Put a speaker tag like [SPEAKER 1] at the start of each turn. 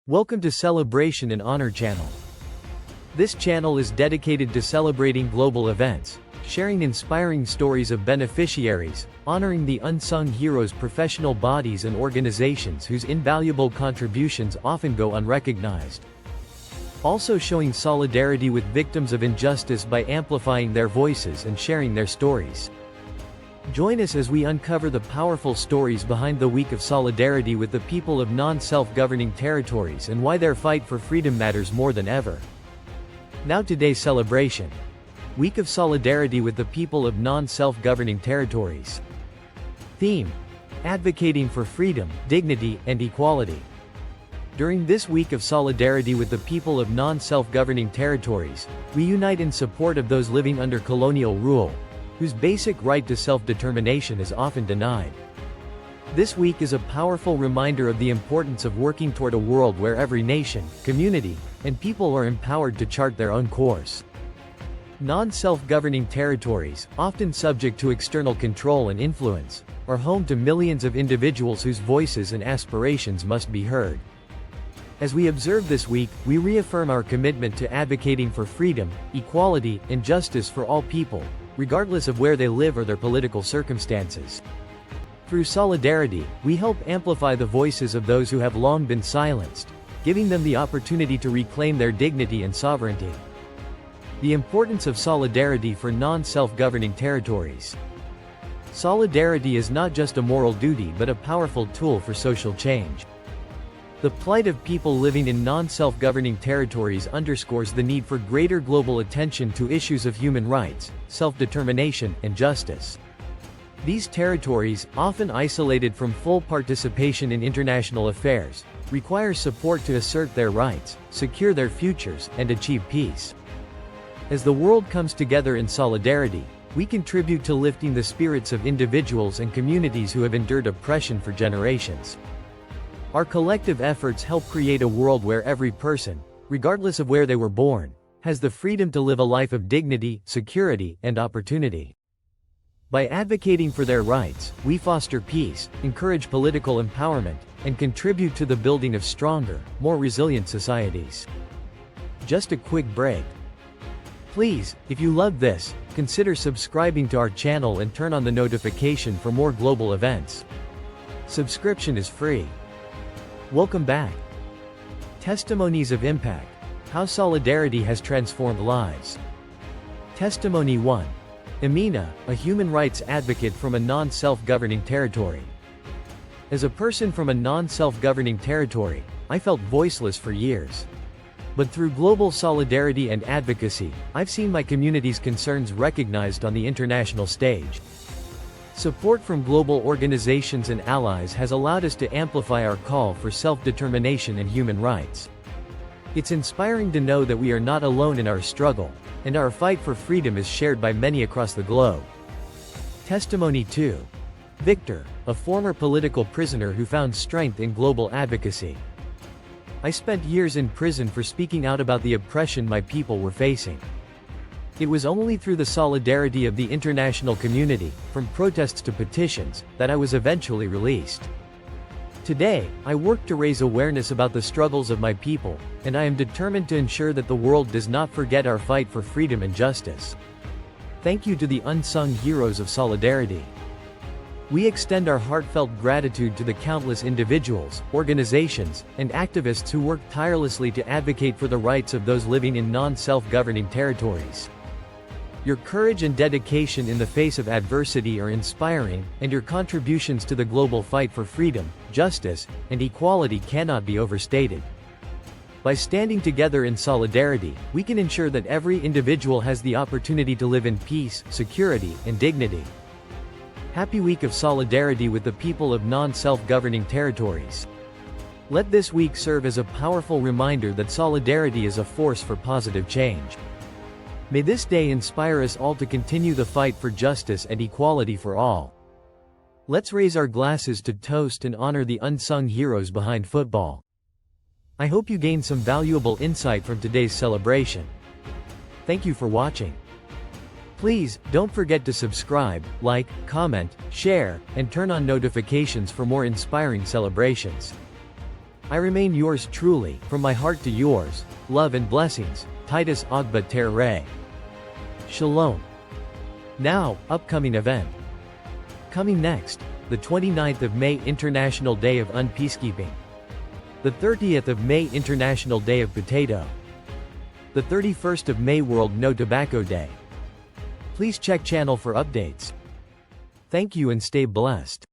[SPEAKER 1] Welcome to Celebration and Honor channel. This channel is dedicated to celebrating global events, sharing inspiring stories of beneficiaries, honoring the unsung heroes, professional bodies and organizations whose invaluable contributions often go unrecognized. Also showing solidarity with victims of injustice by amplifying their voices and sharing their stories. Join us as we uncover the powerful stories behind the Week of Solidarity with the people of non-self-governing territories and why their fight for freedom matters more than ever. Now today's celebration. Week of Solidarity with the people of non-self-governing territories. Theme: advocating for freedom, dignity, and equality. During this Week of Solidarity with the people of non-self-governing territories, we unite in support of those living under colonial rule, whose basic right to self-determination is often denied. This week is a powerful reminder of the importance of working toward a world where every nation, community, and people are empowered to chart their own course. Non-self-governing territories, often subject to external control and influence, are home to millions of individuals whose voices and aspirations must be heard. As we observe this week, we reaffirm our commitment to advocating for freedom, equality, and justice for all people, regardless of where they live or their political circumstances. Through solidarity, we help amplify the voices of those who have long been silenced, giving them the opportunity to reclaim their dignity and sovereignty. The importance of solidarity for non-self-governing territories. Solidarity is not just a moral duty but a powerful tool for social change. The plight of people living in non-self-governing territories underscores the need for greater global attention to issues of human rights, self-determination, and justice. These territories, often isolated from full participation in international affairs, require support to assert their rights, secure their futures, and achieve peace. As the world comes together in solidarity, we contribute to lifting the spirits of individuals and communities who have endured oppression for generations. Our collective efforts help create a world where every person, regardless of where they were born, has the freedom to live a life of dignity, security, and opportunity. By advocating for their rights, we foster peace, encourage political empowerment, and contribute to the building of stronger, more resilient societies. Just a quick break. Please, if you love this, consider subscribing to our channel and turn on the notification for more global events. Subscription is free. Welcome back. Testimonies of Impact: How Solidarity Has Transformed Lives. Testimony 1. Amina, a human rights advocate from a non-self-governing territory. As a person from a non-self-governing territory, I felt voiceless for years. But through global solidarity and advocacy, I've seen my community's concerns recognized on the international stage. Support from global organizations and allies has allowed us to amplify our call for self-determination and human rights. It's inspiring to know that we are not alone in our struggle, and our fight for freedom is shared by many across the globe. Testimony 2. Victor, a former political prisoner who found strength in global advocacy. I spent years in prison for speaking out about the oppression my people were facing. It was only through the solidarity of the international community, from protests to petitions, that I was eventually released. Today, I work to raise awareness about the struggles of my people, and I am determined to ensure that the world does not forget our fight for freedom and justice. Thank you to the unsung heroes of solidarity. We extend our heartfelt gratitude to the countless individuals, organizations, and activists who work tirelessly to advocate for the rights of those living in non-self-governing territories. Your courage and dedication in the face of adversity are inspiring, and your contributions to the global fight for freedom, justice, and equality cannot be overstated. By standing together in solidarity, we can ensure that every individual has the opportunity to live in peace, security, and dignity. Happy Week of Solidarity with the people of non-self-governing territories. Let this week serve as a powerful reminder that solidarity is a force for positive change. May this day inspire us all to continue the fight for justice and equality for all. Let's raise our glasses to toast and honor the unsung heroes behind football. I hope you gained some valuable insight from today's celebration. Thank you for watching. Please, don't forget to subscribe, like, comment, share, and turn on notifications for more inspiring celebrations. I remain yours truly, from my heart to yours, love and blessings, Titus Agba Terre. Shalom. Now, upcoming event. Coming next, the 29th of May International Day of Unpeacekeeping. The 30th of May International Day of Potato. The 31st of May World No Tobacco Day. Please check channel for updates. Thank you and stay blessed.